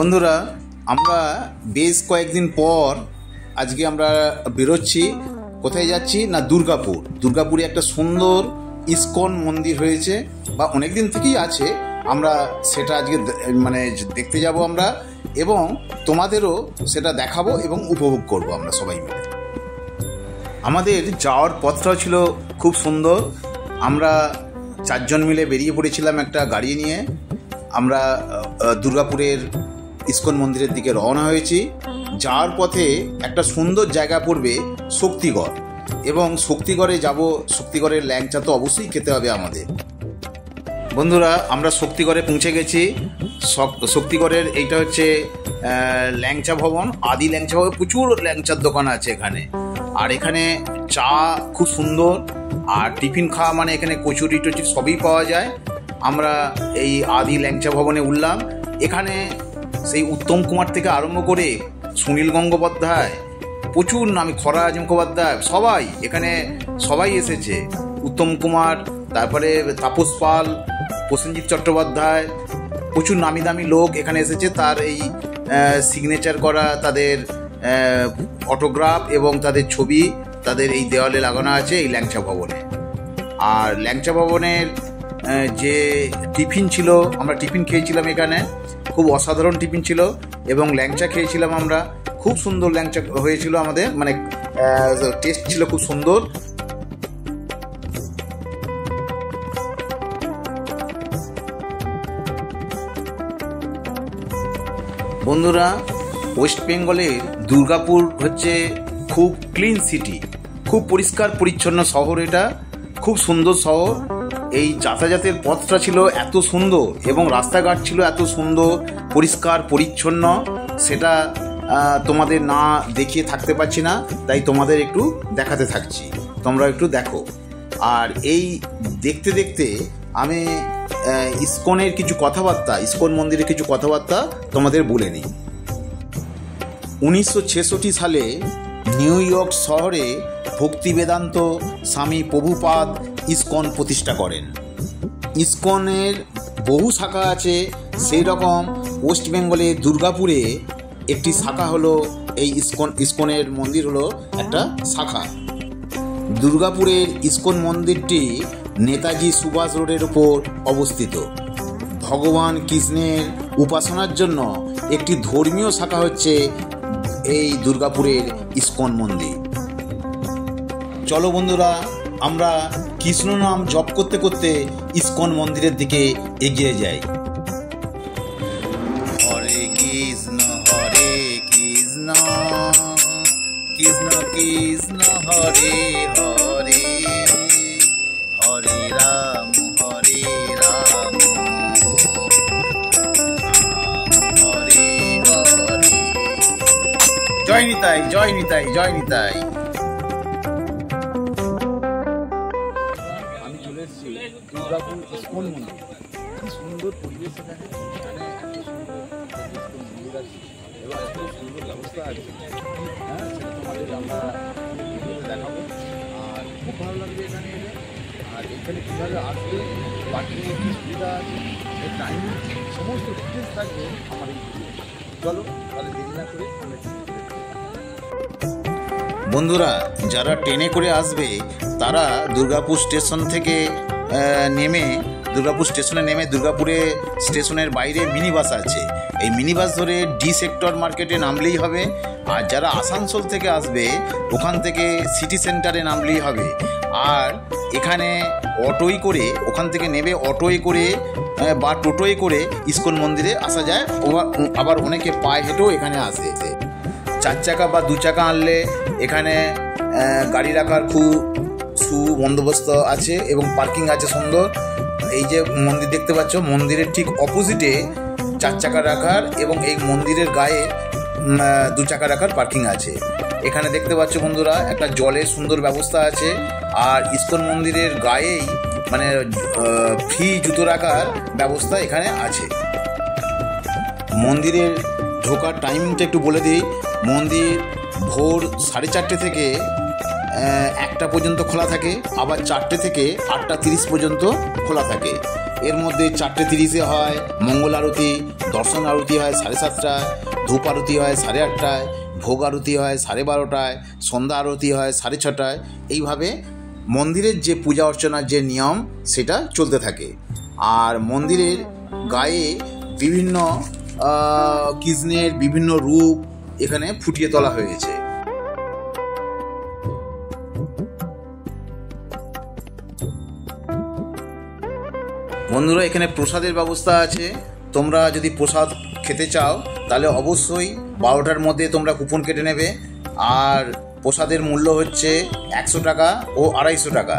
বন্ধুরা, আমরা বেশ কয়েকদিন পর আজকে আমরা বেরোচ্ছি। কোথায় যাচ্ছি না, দুর্গাপুরে একটা সুন্দর ইসকন মন্দির হয়েছে, বা অনেক দিন থেকেই আছে। আমরা সেটা আজকে দেখতে যাব আমরা, এবং তোমাদেরও সেটা দেখাবো এবং উপভোগ করব আমরা সবাই মিলে। আমাদের যাওয়ার পথটাও ছিল খুব সুন্দর। আমরা 4 জন মিলে বেরিয়ে পড়েছিলাম একটা গাড়ি নিয়ে। আমরা দুর্গাপুরের ইসকন মন্দিরের দিকে রওনা হয়েছি। যাওয়ার পথে একটা সুন্দর জায়গা পড়বে শক্তিগড়, এবং শক্তিগড়ে যাব। শক্তিগড়ের ল্যাংচা তো অবশ্যই খেতে হবে আমাদের। বন্ধুরা, আমরা শক্তিগড়ে পৌঁছে গেছি। শক্তিগড়ের এইটা হচ্ছে ল্যাংচা ভবন, আদি ল্যাংচা ভবন। প্রচুর ল্যাংচার দোকান আছে এখানে, আর এখানে চা খুব সুন্দর, আর টিফিন খাওয়া মানে এখানে কচুরি টচুরি সবই পাওয়া যায়। আমরা এই আদি ল্যাংচা ভবনে উঠলাম। এখানে সেই উত্তম কুমার থেকে আরম্ভ করে সুনীল গঙ্গোপাধ্যায়, প্রচুর নামী, খরাজ মুখোপাধ্যায়, সবাই এসেছে। উত্তম কুমার, তারপরে তাপস পাল, প্রসেনজিৎ চট্টোপাধ্যায়, প্রচুর নামি দামি লোক এখানে এসেছে। তার এই সিগনেচার করা তাদের অটোগ্রাফ এবং তাদের ছবি তাদের এই দেওয়ালে লাগানো আছে এই ল্যাংচা ভবনে। আর ল্যাংচা ভবনের যে টিফিন ছিল, আমরা টিফিন খেয়েছিলাম এখানে। খুব অসাধারণ টিফিন ছিল, এবং ল্যাংচা খেয়েছিলাম আমরা। খুব সুন্দর ল্যাংচা হয়েছিল আমাদের, টেস্ট ছিল খুব সুন্দর। বন্ধুরা, ওয়েস্ট বেঙ্গলের দুর্গাপুর হচ্ছে খুব ক্লিন সিটি, খুব পরিষ্কার পরিচ্ছন্ন শহর। এটা খুব সুন্দর শহর। এই যাতায়াতের পথটা ছিল এত সুন্দর, এবং রাস্তাঘাট ছিল এত সুন্দর পরিষ্কার পরিচ্ছন্ন, সেটা তোমাদের না দেখিয়ে থাকতে পারছি না, তাই তোমাদের একটু দেখাতে থাকছি। তোমরা একটু দেখো। আর এই দেখতে দেখতে আমি ইসকনের কিছু কথাবার্তা, ইসকন মন্দিরের কিছু কথাবার্তা তোমাদের বলে নিই। 1966 সালে নিউ ইয়র্ক শহরে ভক্তি বেদান্ত স্বামী প্রভুপাদ ইসকন প্রতিষ্ঠা করেন। ইসকনের বহু শাখা আছে, সেই রকম ওয়েস্ট বেঙ্গলে দুর্গাপুরে একটি শাখা হলো এই ইসকনের মন্দির হলো একটা শাখা। দুর্গাপুরের ইসকন মন্দিরটি নেতাজি সুভাষ রোডের ওপর অবস্থিত। ভগবান কৃষ্ণের উপাসনার জন্য একটি ধর্মীয় শাখা হচ্ছে এই দুর্গাপুরের ইসকন মন্দির। চলো বন্ধুরা, আমরা কৃষ্ণ নাম জপ করতে করতে ইসকন মন্দিরের দিকে এগিয়ে যাই। হরে কৃষ্ণ কৃষ্ণ কৃষ্ণ হরে হরে, হরে রাম হরে হরে। জয় নিতাই, জয় নিতাই, জয় নিতাই। আমি চলে এসেছি দুর্গাপুর ইসকন মন্দির। কি সুন্দর পরিবেশ এখানে, মন্দির আছে এবং এত সুন্দর ব্যবস্থা আছে। হ্যাঁ, সেটা তোমাদের আমরা দেখাবো। আর খুব ভালো লাগবে এখানে এলে। আর এখানে কীভাবে আসবে, পার্কিংয়ের কী সুবিধা আছে, এর টাইম, সমস্ত ডিটেলস থাকবে আমার এই ভিডিও। চলো তাহলে দেরি না করে আমরা। বন্ধুরা, যারা ট্রেনে করে আসবে তারা দুর্গাপুর স্টেশন থেকে নেমে দুর্গাপুরে স্টেশনের বাইরে মিনি বাস আছে। এই মিনি বাস ধরে ডি সেক্টর মার্কেটে নামলেই হবে। আর যারা আসানসোল থেকে আসবে ওখান থেকে সিটি সেন্টারে নামলেই হবে। আর এখানে অটোয় করে, ওখান থেকে নেবে অটোয় করে বা টোটোয় করে ইসকন মন্দিরে আসা যায়। আবার অনেকে পায়ে হেঁটেও এখানে আসে। 4 চাকা বা 2 চাকা আনলে এখানে গাড়ি রাখার খুব সুবন্দোবস্ত আছে, এবং পার্কিং আছে সুন্দর। এই যে মন্দির দেখতে পাচ্ছ, মন্দিরের ঠিক অপোজিটে 4 চাকা রাখার এবং এই মন্দিরের গায়ে 2 চাকা রাখার পার্কিং আছে। এখানে দেখতে পাচ্ছ বন্ধুরা, একটা জলের সুন্দর ব্যবস্থা আছে। আর ইসকন মন্দিরের গায়েই ফ্রি জুতো রাখার ব্যবস্থা এখানে আছে। মন্দিরের ঢোকার টাইমিংটা একটু বলে দিই। মন্দির ভোর 4:30 থেকে 1টা পর্যন্ত খোলা থাকে, আবার 4টে থেকে 8টা 30 পর্যন্ত খোলা থাকে। এর মধ্যে 4:30 হয় মঙ্গল আরতি, দর্শন আরতি হয় 7:30টায়, ধূপ আরতি হয় 8:30টায়, ভোগ আরতি হয় 12:30টায়, সন্ধ্যা আরতি হয় 6:30টায়। এইভাবে মন্দিরের যে পূজা অর্চনার যে নিয়ম সেটা চলতে থাকে। আর মন্দিরের গায়ে বিভিন্ন কৃষ্ণের বিভিন্ন রূপ এখানে ফুটিয়ে তোলা হয়েছে। বন্ধুরা, এখানে প্রসাদের ব্যবস্থা আছে। তোমরা যদি প্রসাদ খেতে চাও তাহলে অবশ্যই 12টার মধ্যে তোমরা কুপন কেটে নেবে। আর প্রসাদের মূল্য হচ্ছে 100 টাকা ও 250 টাকা।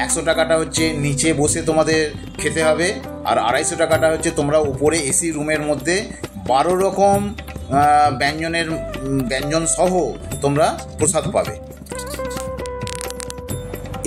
100 টাকাটা হচ্ছে নিচে বসে তোমাদের খেতে হবে, আর 250 টাকাটা হচ্ছে তোমরা উপরে এসি রুমের মধ্যে 12 রকম ব্যঞ্জন সহ তোমরা প্রসাদ পাবে।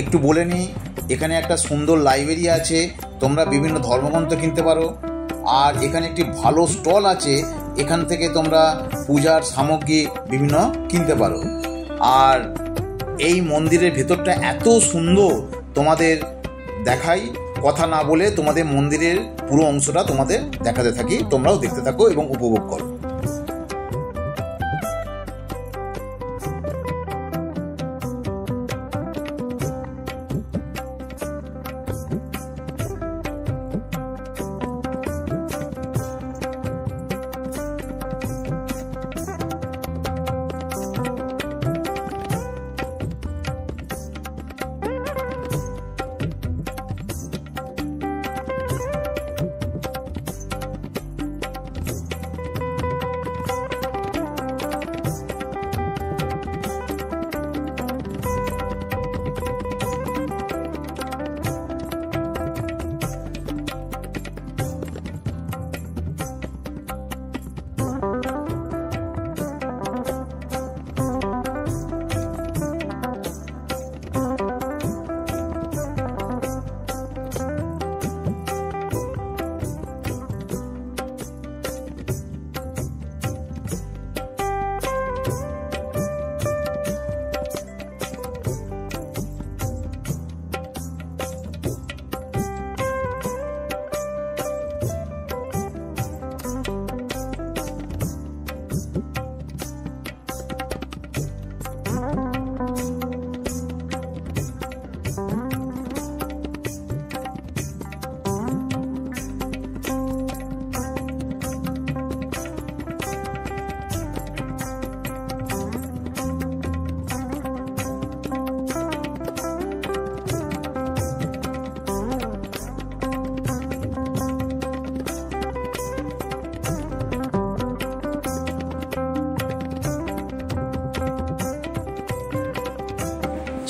একটু বলে নিই, এখানে একটা সুন্দর লাইব্রেরি আছে, তোমরা বিভিন্ন ধর্মগ্রন্থ কিনতে পারো। আর এখানে একটি ভালো স্টল আছে, এখান থেকে তোমরা পূজার সামগ্রী বিভিন্ন কিনতে পারো। আর এই মন্দিরের ভেতরটা এত সুন্দর, তোমাদের দেখাই, কথা না বলে তোমাদের মন্দিরের পুরো অংশটা তোমাদের দেখাতে থাকি, তোমরাও দেখতে থাকো এবং উপভোগ করো।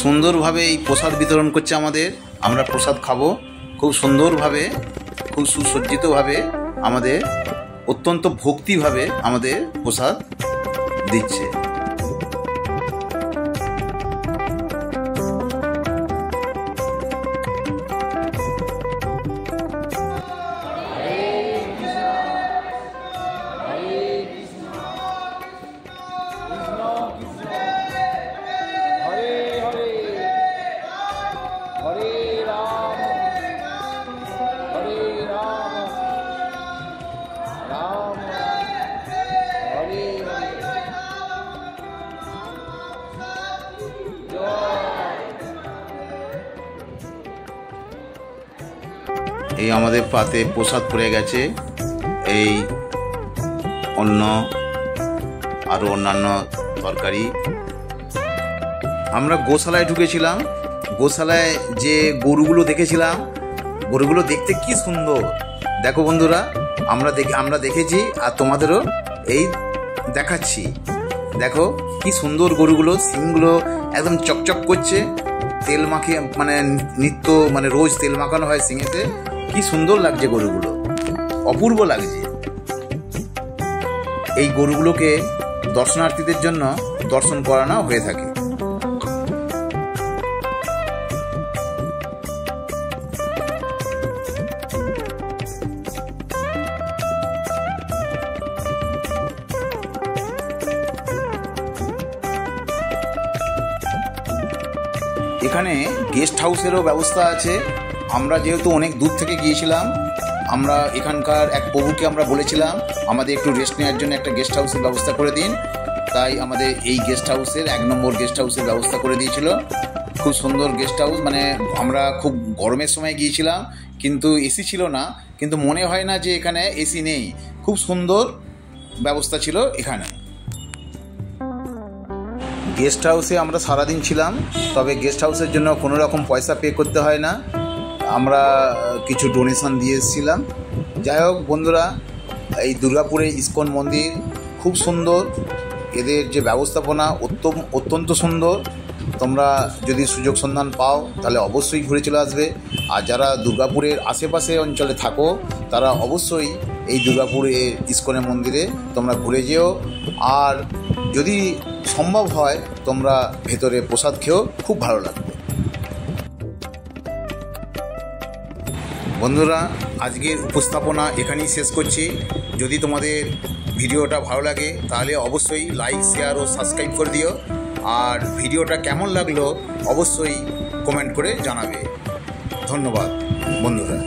সুন্দরভাবে এই প্রসাদ বিতরণ করছে আমাদের, আমরা প্রসাদ খাবো খুব সুন্দরভাবে, খুব সুসজ্জিতভাবে, আমাদের অত্যন্ত ভক্তিভাবে আমাদের প্রসাদ দিচ্ছে। এই আমাদের পাতে প্রসাদ পড়ে গেছে, এই অন্ন আরও অন্যান্য তরকারি। আমরা গোশালায় ঢুকেছিলাম, গোশালায় যে গরুগুলো দেখেছিলাম, গরুগুলো দেখতে কি সুন্দর। দেখো বন্ধুরা, আমরা দেখেছি আর তোমাদেরও এই দেখাচ্ছি। দেখো কি সুন্দর গরুগুলো, শিংগুলো একদম চকচক করছে, তেল মাখিয়ে নিত্য রোজ তেল মাখানো হয় শিঙেতে। কি সুন্দর লাগছে গরুগুলো, অপূর্ব লাগছে। এই গরুগুলোকে দর্শনার্থীদের জন্য দর্শন করানো হয়ে থাকে। এখানে গেস্ট হাউসেরও ব্যবস্থা আছে, আমরা যেহেতু অনেক দূর থেকে গিয়েছিলাম, আমরা এখানকার এক প্রভুকে আমরা বলেছিলাম আমাদের একটু রেস্ট নেওয়ার জন্য একটা গেস্ট হাউসের ব্যবস্থা করে দিন। তাই আমাদের এই গেস্ট হাউসের 1 নম্বর গেস্ট হাউসের ব্যবস্থা করে দিয়েছিল। খুব সুন্দর গেস্ট হাউস, মানে আমরা খুব গরমের সময় গিয়েছিলাম কিন্তু এসি ছিল না, কিন্তু মনে হয় না যে এখানে এসি নেই। খুব সুন্দর ব্যবস্থা ছিল এখানে। গেস্ট হাউসে আমরা সারাদিন ছিলাম, তবে গেস্ট হাউসের জন্য কোনো রকম পয়সা পে করতে হয় না, আমরা কিছু ডোনেশন দিয়ে এসেছিলাম। যাই হোক বন্ধুরা, এই দুর্গাপুরে ইসকন মন্দির খুব সুন্দর, এদের যে ব্যবস্থাপনা অত্যন্ত সুন্দর। তোমরা যদি সুযোগ সন্ধান পাও তাহলে অবশ্যই ঘুরে চলে আসবে। আর যারা দুর্গাপুরের আশেপাশে অঞ্চলে থাকো তারা অবশ্যই এই দুর্গাপুরের ইসকনের মন্দিরে তোমরা ঘুরে যেও। আর যদি সম্ভব হয় তোমরা ভেতরে প্রসাদ খেয়েও খুব ভালো লাগবে। বন্ধুরা, আজকের উপস্থাপনা এখানেই শেষ করছি। যদি তোমাদের ভিডিওটা ভালো লাগে তাহলে অবশ্যই লাইক, শেয়ার ও সাবস্ক্রাইব করে দিও। আর ভিডিওটা কেমন লাগলো অবশ্যই কমেন্ট করে জানাবে। ধন্যবাদ বন্ধুরা।